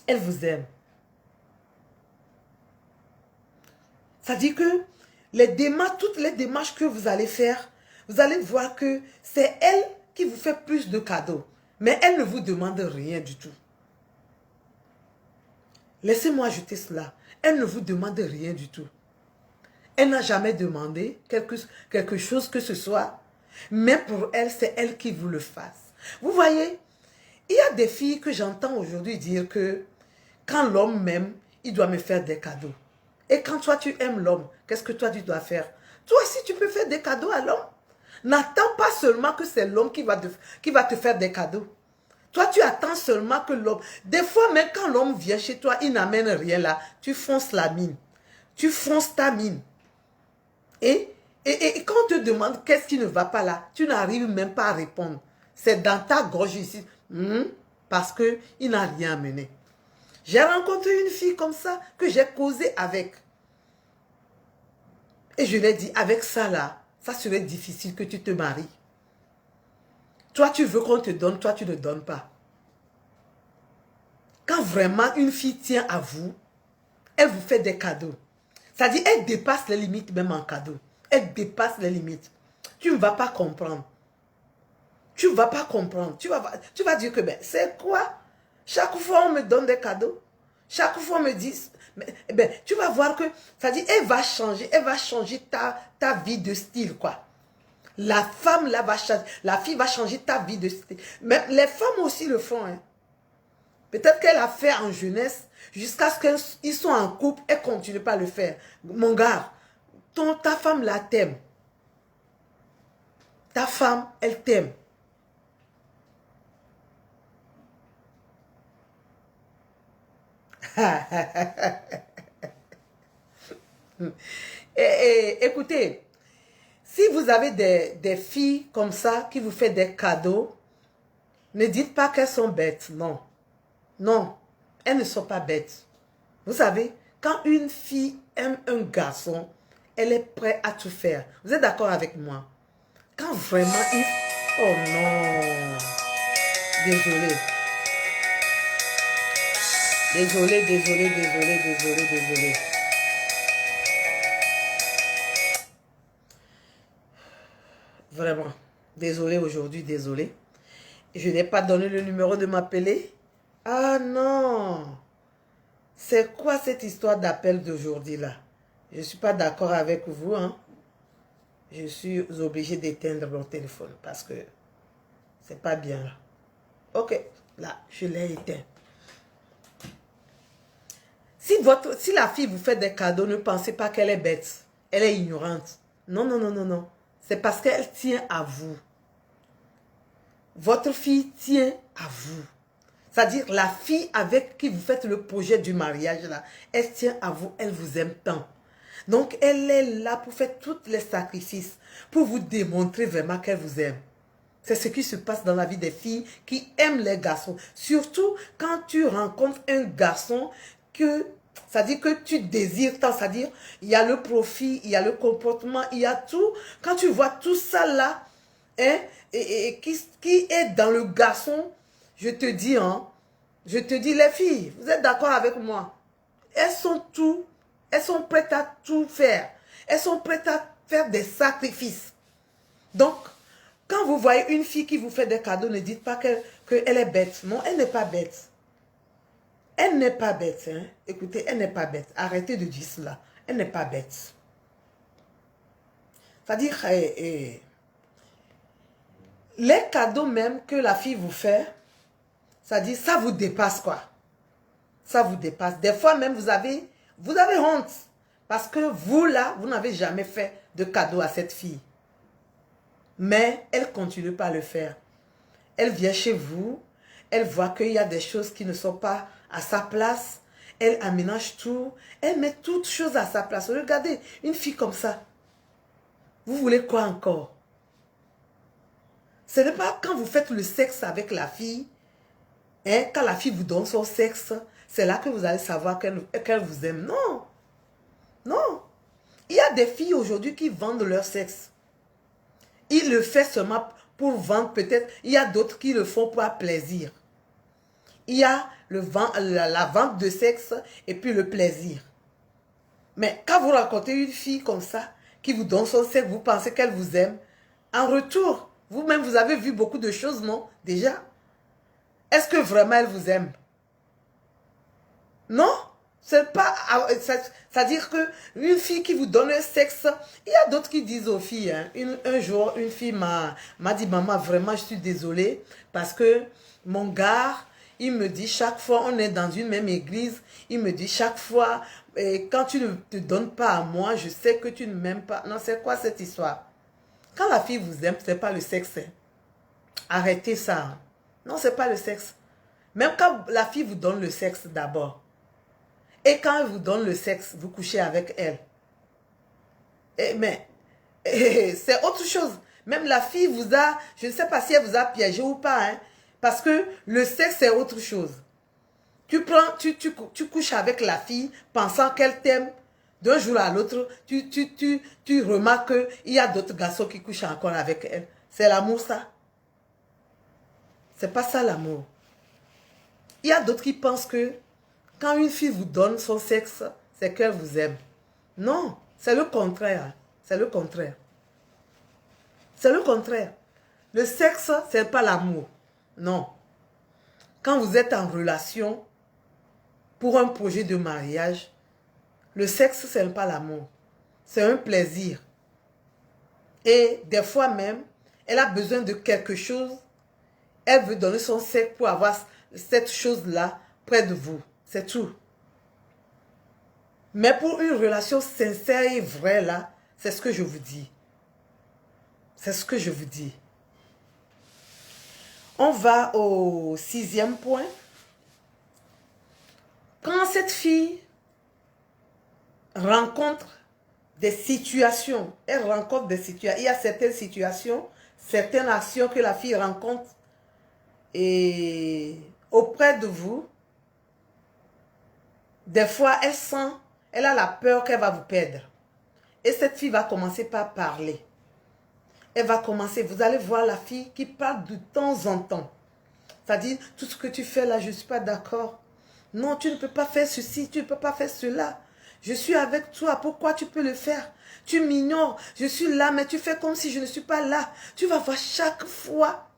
Speaker 1: Elle vous aime. Ça dit que toutes les démarches que vous allez faire, vous allez voir que c'est elle qui vous fait plus de cadeaux. Mais elle ne vous demande rien du tout. Laissez-moi ajouter cela. Elle ne vous demande rien du tout. Elle n'a jamais demandé quelque chose que ce soit. Mais pour elle, c'est elle qui vous le fasse. Vous voyez, il y a des filles que j'entends aujourd'hui dire que quand l'homme m'aime, il doit me faire des cadeaux. Et quand toi tu aimes l'homme, qu'est-ce que toi tu dois faire? Toi aussi tu peux faire des cadeaux à l'homme. N'attends pas seulement que c'est l'homme qui va te faire des cadeaux. Toi tu attends seulement que l'homme... Des fois même quand l'homme vient chez toi, il n'amène rien là. Tu fonces la mine. Tu fonces ta mine. Et quand on te demande qu'est-ce qui ne va pas là, tu n'arrives même pas à répondre. C'est dans ta gorge ici. Parce qu'il n'a rien amené. J'ai rencontré une fille comme ça que j'ai causé avec. Et je lui ai dit, avec ça là, ça serait difficile que tu te maries. Toi, tu veux qu'on te donne, toi, tu ne donnes pas. Quand vraiment une fille tient à vous, elle vous fait des cadeaux. C'est-à-dire, elle dépasse les limites même en cadeau. Elle dépasse les limites. Tu ne vas pas comprendre. Tu ne vas pas comprendre. Tu vas dire que, ben, c'est quoi? Chaque fois, on me donne des cadeaux. Chaque fois, on me dit... Ben, tu vas voir que... C'est-à-dire, elle va changer ta vie de style, quoi. La femme, là, va changer. La fille va changer ta vie de style. Mais les femmes aussi le font, hein. Peut-être qu'elle a fait en jeunesse, jusqu'à ce qu'ils soient en couple, elle ne continue pas à le faire. Mon gars, ta femme, là, t'aime. Ta femme, elle t'aime. Écoutez, si vous avez des filles comme ça qui vous font des cadeaux, ne dites pas qu'elles sont bêtes, non. Non, elles ne sont pas bêtes. Vous savez, quand une fille aime un garçon, elle est prête à tout faire. Vous êtes d'accord avec moi? Quand vraiment il... Oh non. Désolé. Désolé. Vraiment. Désolé aujourd'hui, désolé. Je n'ai pas donné le numéro de m'appeler. Ah non. C'est quoi cette histoire d'appel d'aujourd'hui là? Je ne suis pas d'accord avec vous, hein. Je suis obligée d'éteindre mon téléphone parce que c'est pas bien là. Ok, là, je l'ai éteint. Si la fille vous fait des cadeaux, ne pensez pas qu'elle est bête. Elle est ignorante. Non. C'est parce qu'elle tient à vous. Votre fille tient à vous. C'est-à-dire la fille avec qui vous faites le projet du mariage, là, elle tient à vous, elle vous aime tant. Donc, elle est là pour faire tous les sacrifices, pour vous démontrer vraiment qu'elle vous aime. C'est ce qui se passe dans la vie des filles qui aiment les garçons. Surtout quand tu rencontres un garçon c'est-à-dire que tu désires tant, c'est-à-dire il y a le profit, il y a le comportement, il y a tout. Quand tu vois tout ça là, hein, qui est dans le garçon, je te dis, les filles, vous êtes d'accord avec moi? Elles sont prêtes à tout faire. Elles sont prêtes à faire des sacrifices. Donc, quand vous voyez une fille qui vous fait des cadeaux, ne dites pas qu'elle est bête. Non, elle n'est pas bête. Elle n'est pas bête. Hein. Écoutez, elle n'est pas bête. Arrêtez de dire cela. Elle n'est pas bête. C'est-à-dire, les cadeaux même que la fille vous fait, c'est-à-dire, ça vous dépasse quoi. Ça vous dépasse. Des fois même, vous avez honte. Parce que vous là, vous n'avez jamais fait de cadeau à cette fille. Mais elle continue pas à le faire. Elle vient chez vous, elle voit qu'il y a des choses qui ne sont pas à sa place. Elle aménage tout, elle met toutes choses à sa place. Regardez, une fille comme ça. Vous voulez quoi encore? Ce n'est pas quand vous faites le sexe avec la fille, hein, quand la fille vous donne son sexe, c'est là que vous allez savoir qu'elle vous aime. Non. Non. Il y a des filles aujourd'hui qui vendent leur sexe. Ils le font seulement pour vendre peut-être. Il y a d'autres qui le font pour plaisir. Il y a la vente de sexe et puis le plaisir. Mais quand vous rencontrez une fille comme ça, qui vous donne son sexe, vous pensez qu'elle vous aime. En retour, vous-même, vous avez vu beaucoup de choses, non? Déjà. Est-ce que vraiment elle vous aime? Non? C'est pas... C'est-à-dire qu'une fille qui vous donne un sexe, il y a d'autres qui disent aux filles, hein, un jour, une fille m'a dit, maman, vraiment, je suis désolée, parce que mon gars, il me dit chaque fois, on est dans une même église, il me dit chaque fois, quand tu ne te donnes pas à moi, je sais que tu ne m'aimes pas. Non, c'est quoi cette histoire? Quand la fille vous aime, ce n'est pas le sexe. Hein. Arrêtez ça. Hein. Non, ce n'est pas le sexe. Même quand la fille vous donne le sexe d'abord, et quand elle vous donne le sexe, vous couchez avec elle. Mais c'est autre chose. Même la fille vous a, je ne sais pas si elle vous a piégé ou pas, hein, parce que le sexe, c'est autre chose. Tu couches avec la fille pensant qu'elle t'aime. D'un jour à l'autre, tu remarques qu'il y a d'autres garçons qui couchent encore avec elle. C'est l'amour, ça. C'est pas ça l'amour. Il y a d'autres qui pensent que quand une fille vous donne son sexe, c'est qu'elle vous aime. Non, c'est le contraire. C'est le contraire. C'est le contraire. Le sexe, ce n'est pas l'amour. Non. Quand vous êtes en relation pour un projet de mariage, le sexe, ce n'est pas l'amour. C'est un plaisir. Et des fois même, elle a besoin de quelque chose. Elle veut donner son sexe pour avoir cette chose-là près de vous. C'est tout. Mais pour une relation sincère et vraie, là, c'est ce que je vous dis. C'est ce que je vous dis. On va au 6e point. Quand cette fille rencontre des situations, elle rencontre des situations, il y a certaines situations, certaines actions que la fille rencontre et auprès de vous, des fois, elle a la peur qu'elle va vous perdre. Et cette fille va commencer par parler. Elle va commencer, vous allez voir la fille qui parle de temps en temps. C'est-à-dire, tout ce que tu fais là, je ne suis pas d'accord. Non, tu ne peux pas faire ceci, tu ne peux pas faire cela. Je suis avec toi, pourquoi tu peux le faire? Tu m'ignores, je suis là, mais tu fais comme si je ne suis pas là. Tu vas voir chaque fois,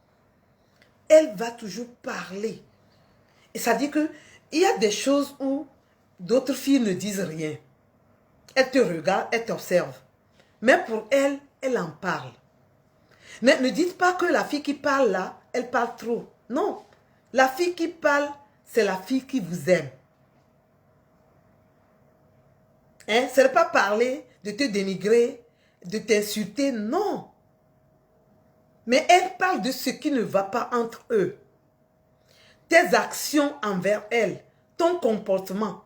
Speaker 1: elle va toujours parler. Et ça dit qu'il y a des choses où d'autres filles ne disent rien. Elle te regarde, elle t'observe. Mais pour elle, elle en parle. Mais ne dites pas que la fille qui parle là, elle parle trop. Non. La fille qui parle, c'est la fille qui vous aime. Hein? Ce n'est pas parler de te dénigrer, de t'insulter, non. Mais elle parle de ce qui ne va pas entre eux. Tes actions envers elle, ton comportement.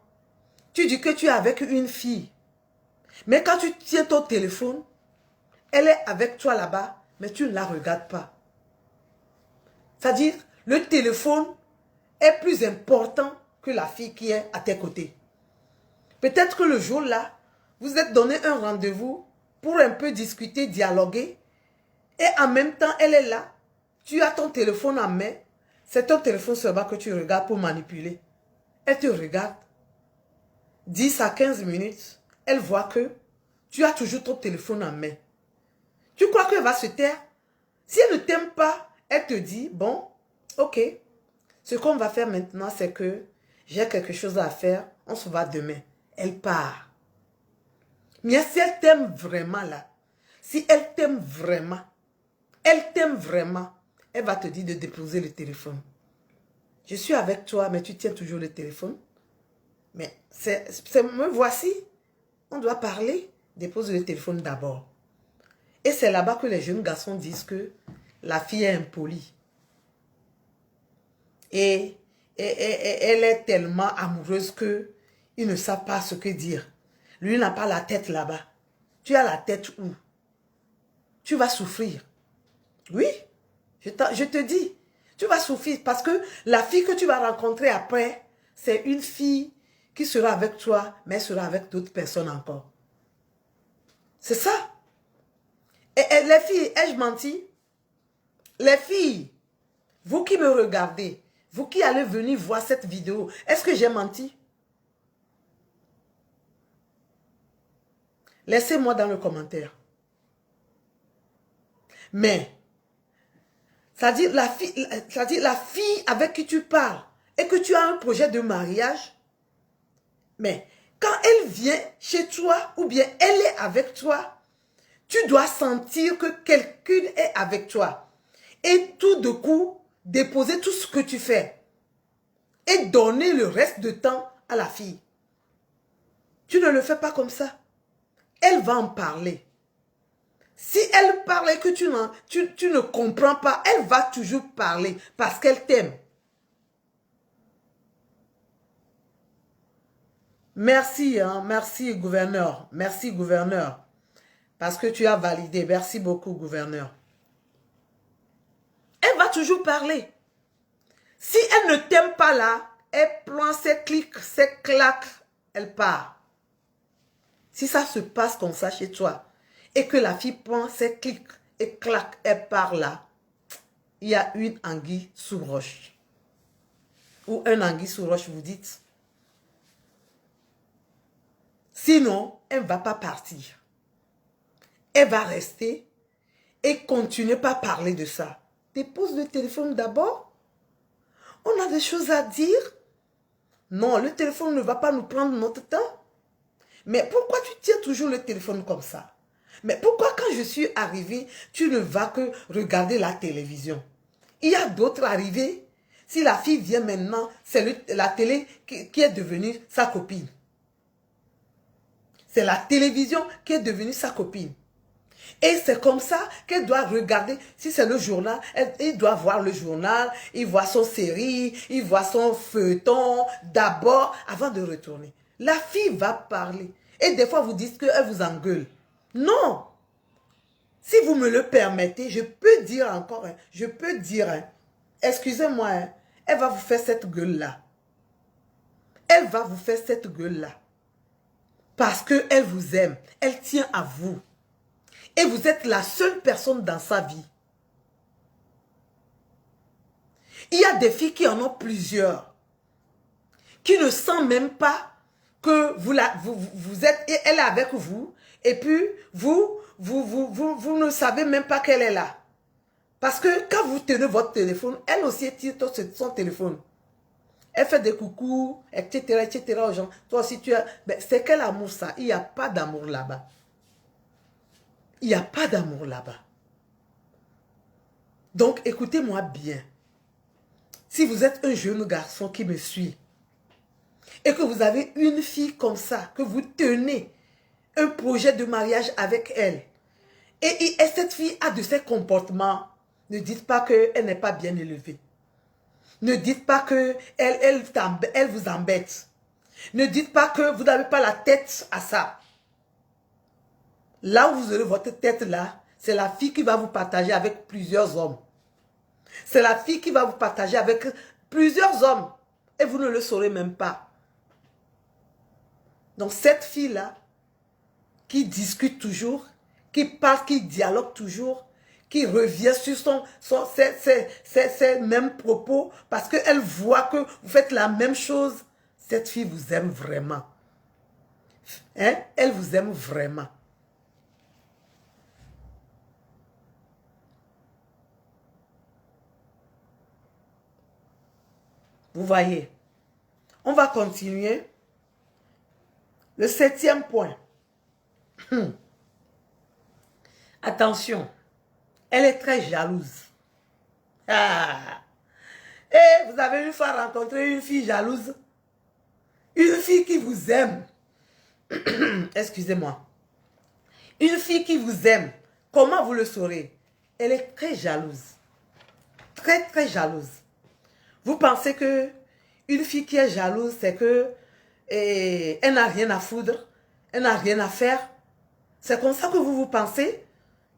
Speaker 1: Tu dis que tu es avec une fille. Mais quand tu tiens ton téléphone, elle est avec toi là-bas, mais tu ne la regardes pas. C'est-à-dire, le téléphone est plus important que la fille qui est à tes côtés. Peut-être que le jour-là, vous êtes donné un rendez-vous pour un peu discuter, dialoguer. Et en même temps, elle est là. Tu as ton téléphone en main. C'est ton téléphone seulement que tu regardes pour manipuler. Elle te regarde. 10 à 15 minutes, elle voit que tu as toujours ton téléphone en main. Tu crois qu'elle va se taire? Si elle ne t'aime pas, elle te dit, bon, ok, ce qu'on va faire maintenant, c'est que j'ai quelque chose à faire, on se voit demain. Elle part. Mais si elle t'aime vraiment là, si elle t'aime vraiment, elle va te dire de déposer le téléphone. Je suis avec toi, mais tu tiens toujours le téléphone. Mais me voici. On doit parler. Dépose le téléphone d'abord. Et c'est là-bas que les jeunes garçons disent que la fille est impolie. Et elle est tellement amoureuse qu'ils ne savent pas ce que dire. Lui n'a pas la tête là-bas. Tu as la tête où? Tu vas souffrir. Oui, je te dis. Tu vas souffrir parce que la fille que tu vas rencontrer après, c'est une fille qui sera avec toi, mais elle sera avec d'autres personnes encore. C'est ça. Et les filles, ai-je menti? Les filles, vous qui me regardez, vous qui allez venir voir cette vidéo, est-ce que j'ai menti? Laissez-moi dans le commentaire. Mais, c'est-à-dire la fille avec qui tu parles et que tu as un projet de mariage, mais quand elle vient chez toi ou bien elle est avec toi, tu dois sentir que quelqu'un est avec toi. Et tout de coup, déposer tout ce que tu fais et donner le reste de temps à la fille. Tu ne le fais pas comme ça. Elle va en parler. Si elle parle et que tu ne comprends pas, elle va toujours parler parce qu'elle t'aime. Merci, hein, merci gouverneur. Merci gouverneur. Parce que tu as validé. Merci beaucoup gouverneur. Elle va toujours parler. Si elle ne t'aime pas là, elle prend ses clics, ses claques, elle part. Si ça se passe comme ça chez toi, et que la fille prend ses clics et claque, elle part là, il y a une anguille sous roche. Ou un anguille sous roche, vous dites. Sinon, elle ne va pas partir. Elle va rester et continuer pas à parler de ça. Dépose le téléphone d'abord. On a des choses à dire. Non, le téléphone ne va pas nous prendre notre temps. Mais pourquoi tu tiens toujours le téléphone comme ça? Mais pourquoi quand je suis arrivée, tu ne vas que regarder la télévision? Il y a d'autres arrivés. Si la fille vient maintenant, c'est la télé qui est devenue sa copine. C'est la télévision qui est devenue sa copine. Et c'est comme ça qu'elle doit regarder. Si c'est le journal, il doit voir le journal, il voit son série, il voit son feuilleton d'abord avant de retourner. La fille va parler. Et des fois, vous dites qu'elle vous engueule. Non. Si vous me le permettez, je peux dire encore, je peux dire, excusez-moi, elle va vous faire cette gueule-là. Elle va vous faire cette gueule-là. Parce qu'elle vous aime. Elle tient à vous. Et vous êtes la seule personne dans sa vie. Il y a des filles qui en ont plusieurs. Qui ne sentent même pas que vous êtes, et elle est avec vous, et puis vous ne savez même pas qu'elle est là. Parce que quand vous tenez votre téléphone, elle aussi tire son téléphone. Elle fait des coucous, etc. aux gens. Toi aussi tu as... C'est quel amour ça? Il n'y a pas d'amour là-bas. Il n'y a pas d'amour là-bas. Donc écoutez-moi bien. Si vous êtes un jeune garçon qui me suit, et que vous avez une fille comme ça, que vous tenez un projet de mariage avec elle, et cette fille a de ces comportements, ne dites pas qu'elle n'est pas bien élevée. Ne dites pas qu'elle vous embête. Ne dites pas que vous n'avez pas la tête à ça. Là où vous aurez votre tête là, c'est la fille qui va vous partager avec plusieurs hommes. C'est la fille qui va vous partager avec plusieurs hommes. Et vous ne le saurez même pas. Donc cette fille-là, qui discute toujours, qui parle, qui dialogue toujours, qui revient sur ses mêmes propos, parce qu'elle voit que vous faites la même chose, cette fille vous aime vraiment. Hein? Elle vous aime vraiment. Vous voyez, on va continuer. Le 7e point. Attention, elle est très jalouse. Ah. Et vous avez une fois rencontré une fille jalouse? Une fille qui vous aime. Excusez-moi. Une fille qui vous aime. Comment vous le saurez? Elle est très jalouse. Très, très jalouse. Vous pensez que une fille qui est jalouse, c'est que elle n'a rien à foutre, elle n'a rien à faire. C'est comme ça que vous pensez?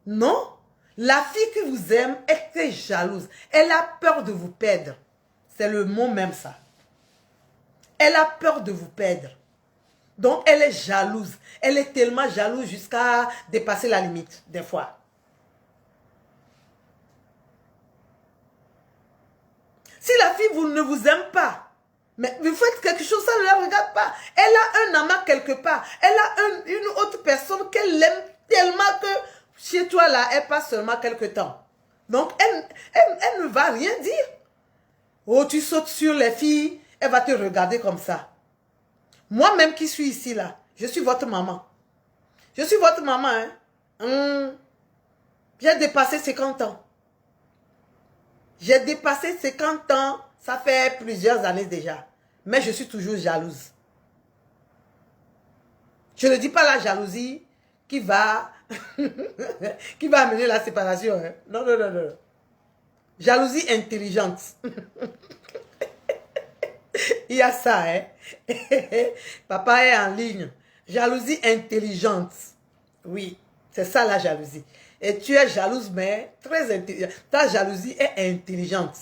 Speaker 1: Non. La fille qui vous aime est très jalouse. Elle a peur de vous perdre. C'est le mot même ça. Elle a peur de vous perdre. Donc, elle est jalouse. Elle est tellement jalouse jusqu'à dépasser la limite, des fois. Si la fille ne vous aime pas, mais vous faites quelque chose, ça ne la regarde pas. Elle a un amant quelque part. Elle a une autre personne qu'elle aime tellement que chez toi, là, elle passe seulement quelque temps. Donc, elle ne va rien dire. Oh, tu sautes sur les filles, elle va te regarder comme ça. Moi-même qui suis ici, là, je suis votre maman. Je suis votre maman, hein. J'ai dépassé 50 ans. J'ai dépassé 50 ans, ça fait plusieurs années déjà. Mais je suis toujours jalouse. Je ne dis pas la jalousie qui va, qui va amener la séparation. Hein. Non, non, non, non. Jalousie intelligente. Il y a ça, hein. Papa est en ligne. Jalousie intelligente. Oui, c'est ça la jalousie. Et tu es jalouse, mais très intelligente. Ta jalousie est intelligente.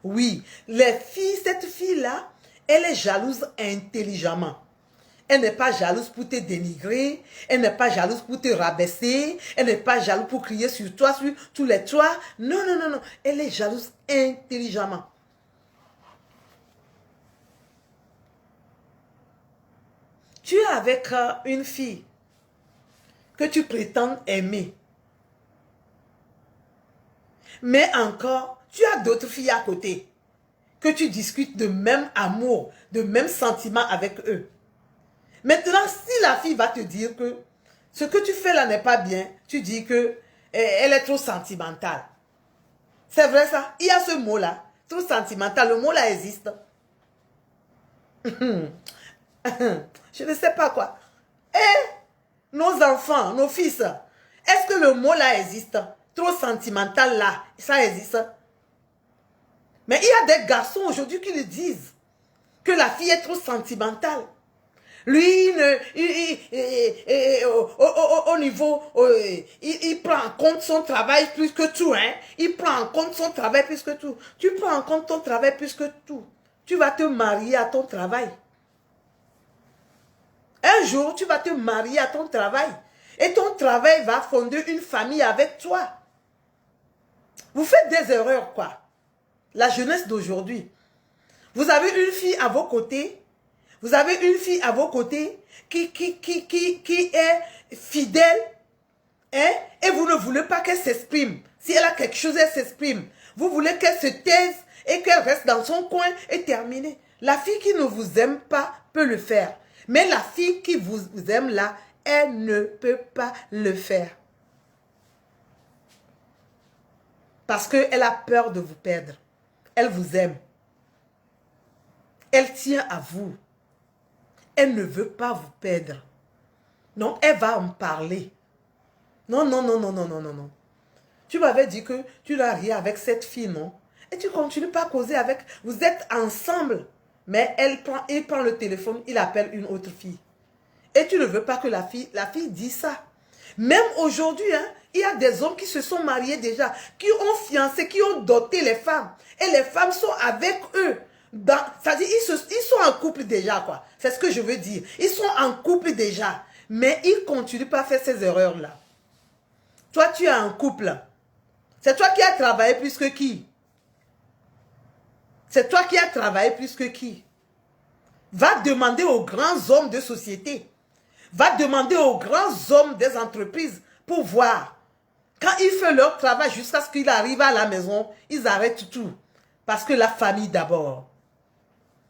Speaker 1: Oui, les filles, cette fille-là, elle est jalouse intelligemment. Elle n'est pas jalouse pour te dénigrer. Elle n'est pas jalouse pour te rabaisser. Elle n'est pas jalouse pour crier sur toi, sur tous les toits. Non, non, non, non. Elle est jalouse intelligemment. Tu es avec une fille que tu prétends aimer. Mais encore, tu as d'autres filles à côté que tu discutes de même amour, de même sentiment avec eux. Maintenant, si la fille va te dire que ce que tu fais là n'est pas bien, tu dis que elle est trop sentimentale. C'est vrai ça? Il y a ce mot-là, trop sentimental. Le mot-là existe. Je ne sais pas quoi. Et nos enfants, nos fils, est-ce que le mot-là existe? Trop sentimental là, ça existe. Mais il y a des garçons aujourd'hui qui le disent. Que la fille est trop sentimentale. Lui, au niveau, il prend en compte son travail plus que tout. Hein? Il prend en compte son travail plus que tout. Tu prends en compte ton travail plus que tout. Tu vas te marier à ton travail. Un jour, tu vas te marier à ton travail. Et ton travail va fonder une famille avec toi. Vous faites des erreurs, quoi. La jeunesse d'aujourd'hui. Vous avez une fille à vos côtés. Vous avez une fille à vos côtés qui est fidèle. Hein? Et vous ne voulez pas qu'elle s'exprime. Si elle a quelque chose, elle s'exprime. Vous voulez qu'elle se taise et qu'elle reste dans son coin et terminer. La fille qui ne vous aime pas peut le faire. Mais la fille qui vous aime là, elle ne peut pas le faire. Parce qu'elle a peur de vous perdre. Elle vous aime. Elle tient à vous. Elle ne veut pas vous perdre. Donc, elle va en parler. Non, non, non, non, non, non, non, non. Tu m'avais dit que tu n'as rien avec cette fille, non? Et tu continues pas à causer avec... Vous êtes ensemble. Mais il prend le téléphone, il appelle une autre fille. Et tu ne veux pas que la fille dise ça. Même aujourd'hui, hein, il y a des hommes qui se sont mariés déjà, qui ont fiancé, qui ont doté les femmes. Et les femmes sont avec eux. C'est-à-dire, ils sont en couple déjà, quoi. C'est ce que je veux dire. Ils sont en couple déjà. Mais ils ne continuent pas à faire ces erreurs-là. Toi, tu es en couple. C'est toi qui as travaillé plus que qui? C'est toi qui as travaillé plus que qui? Va demander aux grands hommes de société. Va demander aux grands hommes des entreprises pour voir. Quand ils font leur travail jusqu'à ce qu'ils arrivent à la maison, ils arrêtent tout. Parce que la famille d'abord.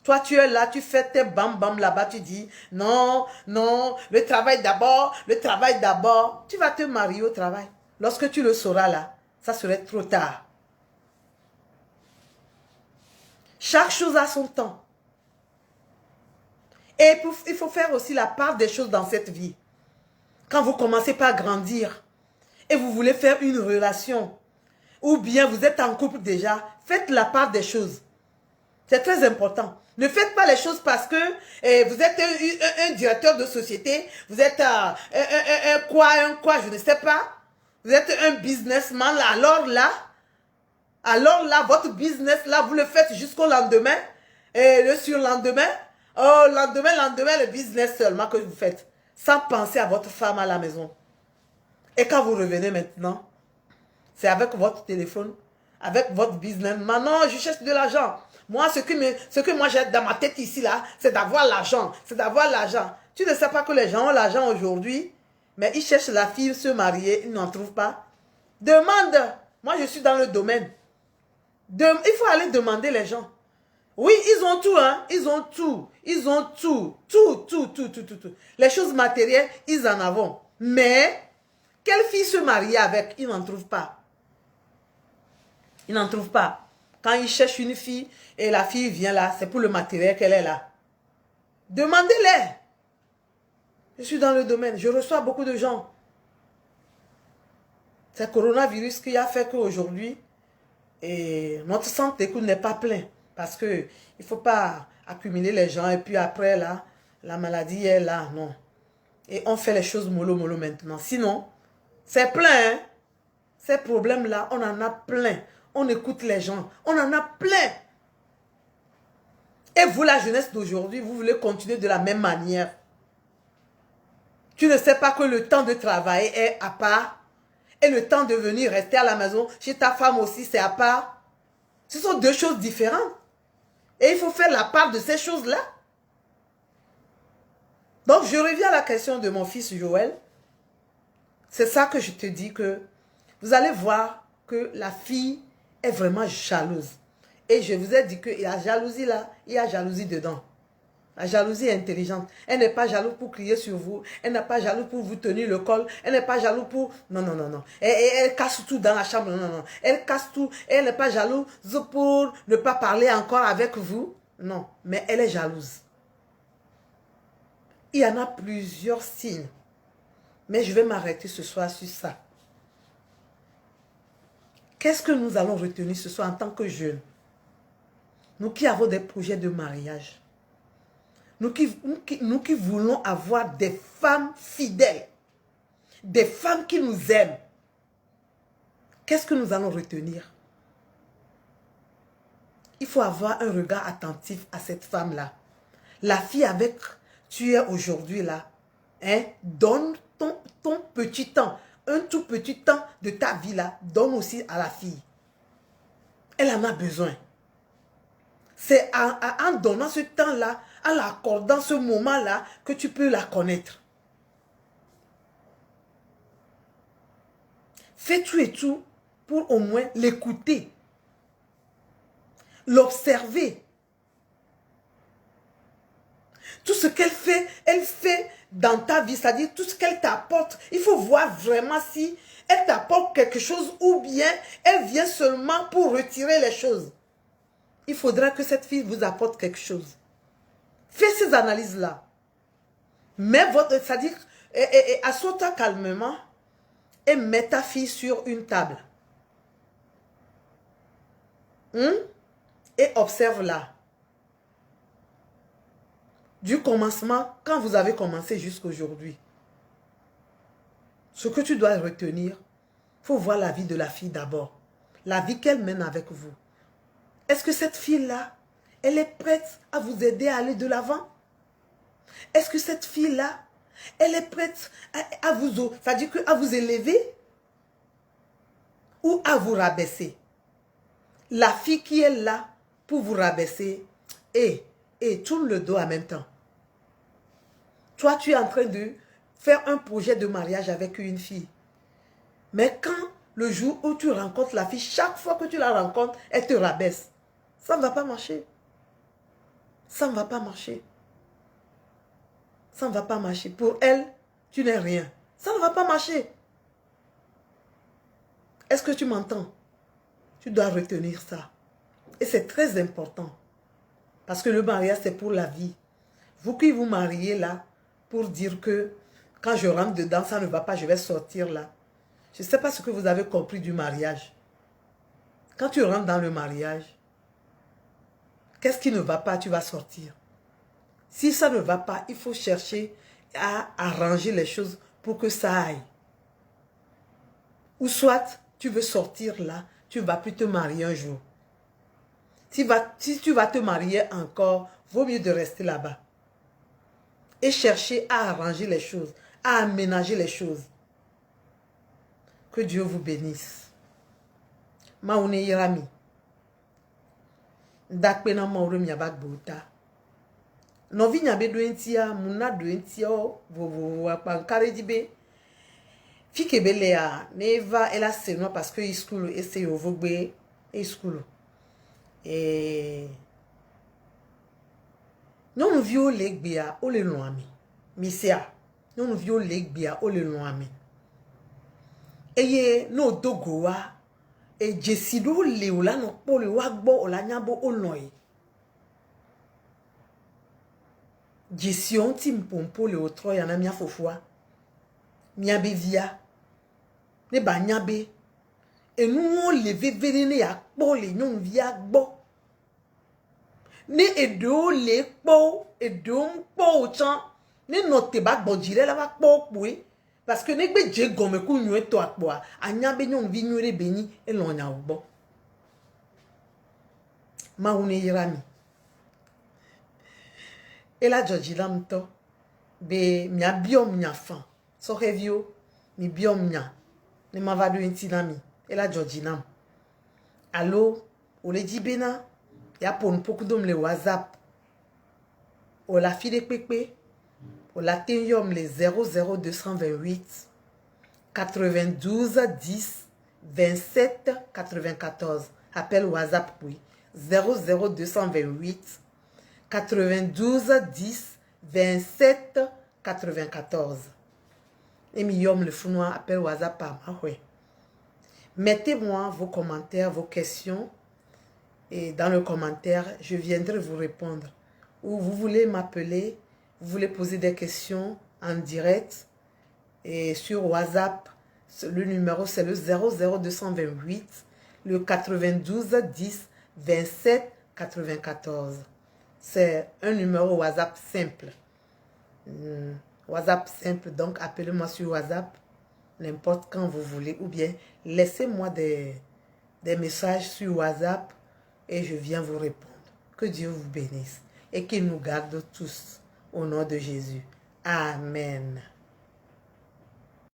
Speaker 1: Toi, tu es là, tu fais tes bam-bam là-bas, tu dis, non, non, le travail d'abord, le travail d'abord. Tu vas te marier au travail. Lorsque tu le sauras là, ça serait trop tard. Chaque chose a son temps. Et il faut faire aussi la part des choses dans cette vie. Quand vous commencez par grandir et vous voulez faire une relation, ou bien vous êtes en couple déjà, faites la part des choses. C'est très important. Ne faites pas les choses parce que vous êtes un directeur de société, vous êtes un quoi, je ne sais pas. Vous êtes un businessman, alors là, votre business, là, vous le faites jusqu'au lendemain, et le surlendemain. Oh, lendemain, le business seulement que vous faites. Sans penser à votre femme à la maison. Et quand vous revenez maintenant, c'est avec votre téléphone, avec votre business. Maintenant, je cherche de l'argent. Moi, ce que moi j'ai dans ma tête ici, là, c'est d'avoir l'argent. C'est d'avoir l'argent. Tu ne sais pas que les gens ont l'argent aujourd'hui, mais ils cherchent la fille, se marier, ils n'en trouvent pas. Demande. Moi, je suis dans le domaine. Il faut aller demander les gens. Oui, ils ont tout, hein. Ils ont tout. Ils ont tout. Tout. Les choses matérielles, ils en ont. Mais, quelle fille se marier avec? Ils n'en trouvent pas. Ils n'en trouvent pas. Quand ils cherchent une fille et la fille vient là, c'est pour le matériel qu'elle est là. Demandez-les. Je suis dans le domaine. Je reçois beaucoup de gens. C'est le coronavirus qui a fait qu'aujourd'hui, notre centre d'écoute n'est pas plein. Parce qu'il ne faut pas accumuler les gens et puis après, là, la maladie est là. Non. Et on fait les choses mollo maintenant. Sinon, c'est plein. Hein? Ces problèmes-là, on en a plein. On écoute les gens. On en a plein. Et vous, la jeunesse d'aujourd'hui, vous voulez continuer de la même manière. Tu ne sais pas que le temps de travailler est à part. Et le temps de venir rester à la maison, chez ta femme aussi, c'est à part. Ce sont deux choses différentes. Et il faut faire la part de ces choses-là. Donc, je reviens à la question de mon fils Joël. C'est ça que je te dis que vous allez voir que la fille est vraiment jalouse. Et je vous ai dit qu'il y a jalousie là, il y a jalousie dedans. La jalousie est intelligente. Elle n'est pas jalouse pour crier sur vous. Elle n'est pas jalouse pour vous tenir le col. Elle n'est pas jalouse pour... Non. Elle casse tout dans la chambre. Non. Elle casse tout. Elle n'est pas jalouse pour ne pas parler encore avec vous. Non, mais elle est jalouse. Il y en a plusieurs signes. Mais je vais m'arrêter ce soir sur ça. Qu'est-ce que nous allons retenir ce soir en tant que jeunes? Nous qui avons des projets de mariage. Nous qui voulons avoir des femmes fidèles. Des femmes qui nous aiment. Qu'est-ce que nous allons retenir? Il faut avoir un regard attentif à cette femme-là. La fille avec tu es aujourd'hui là. Hein, donne ton petit temps. Un tout petit temps de ta vie là. Donne aussi à la fille. Elle en a besoin. C'est en donnant ce temps-là, en l'accordant ce moment-là, que tu peux la connaître. Fais tout et tout pour au moins l'écouter. L'observer. Tout ce qu'elle fait dans ta vie, c'est-à-dire tout ce qu'elle t'apporte. Il faut voir vraiment si elle t'apporte quelque chose ou bien elle vient seulement pour retirer les choses. Il faudra que cette fille vous apporte quelque chose. Fais ces analyses-là. Mais c'est-à-dire, assois-toi calmement et mets ta fille sur une table. Et observe-la. Du commencement, quand vous avez commencé jusqu'à aujourd'hui, ce que tu dois retenir, il faut voir la vie de la fille d'abord. La vie qu'elle mène avec vous. Est-ce que cette fille-là, elle est prête à vous aider à aller de l'avant? Est-ce que cette fille-là, elle est prête à vous, c'est-à-dire à vous élever ou à vous rabaisser? La fille qui est là pour vous rabaisser et tourne le dos en même temps. Toi, tu es en train de faire un projet de mariage avec une fille. Mais quand le jour où tu rencontres la fille, chaque fois que tu la rencontres, elle te rabaisse. Ça ne va pas marcher. Ça ne va pas marcher. Ça ne va pas marcher. Pour elle, tu n'es rien. Ça ne va pas marcher. Est-ce que tu m'entends? Tu dois retenir ça. Et c'est très important. Parce que le mariage, c'est pour la vie. Vous qui vous mariez là, pour dire que quand je rentre dedans, ça ne va pas, je vais sortir là. Je ne sais pas ce que vous avez compris du mariage. Quand tu rentres dans le mariage, qu'est-ce qui ne va pas, tu vas sortir. Si ça ne va pas, il faut chercher à arranger les choses pour que ça aille. Ou soit, tu veux sortir là, tu ne vas plus te marier un jour. Si tu vas te marier encore, vaut mieux de rester là-bas. et chercher à arranger les choses, à aménager les choses. Que Dieu vous bénisse. Maoune Yerami. Dakpena maure miabak bouta. Novi nyabe doentia, muna doentia, vovo apankare dibe. Fike belea, neva ela seno parce que iskulu ese yovogbe iskulu. Et non vio legbia o le noami. Misia, non vio legbia o le noami. Eye no dogowa e jesido le ola no po le wagbo ola nyabo oloi. Jesion timpompo le otro yana mia fofua. Miabe via. Ne ba nyabe. E nou le vevere ne ya po le nyon via gbo. Ne edo le po, edo mpo chan. Ne note ba gbojire la ba po poue. Parce que ne gbe je gome ku nyue to akpoa. Anyabe nyon vi nyure beni e lonya ugbo. Maoune Yerami. Et la Georgina mto. Be mia biom mia fan. So revio. Mi biom mia. Ne ma vadu intinami. Et la Georgina. Allo. O le di bena. Ya pon poku dom le WhatsApp. O la file pepe. O la tenyom le 00228 92 10 27 94. Appel WhatsApp oui. 00228 92 10 27 94. Et miom le founois appel WhatsApp par ma. Mettez-moi vos commentaires, vos questions. Et dans le commentaire, je viendrai vous répondre. Ou vous voulez m'appeler, vous voulez poser des questions en direct. Et sur WhatsApp, le numéro c'est le 00228, le 92 10 27 94. C'est un numéro WhatsApp simple. WhatsApp simple, donc appelez-moi sur WhatsApp n'importe quand vous voulez. Ou bien laissez-moi des messages sur WhatsApp et je viens vous répondre. Que Dieu vous bénisse et qu'il nous garde tous au nom de Jésus. Amen.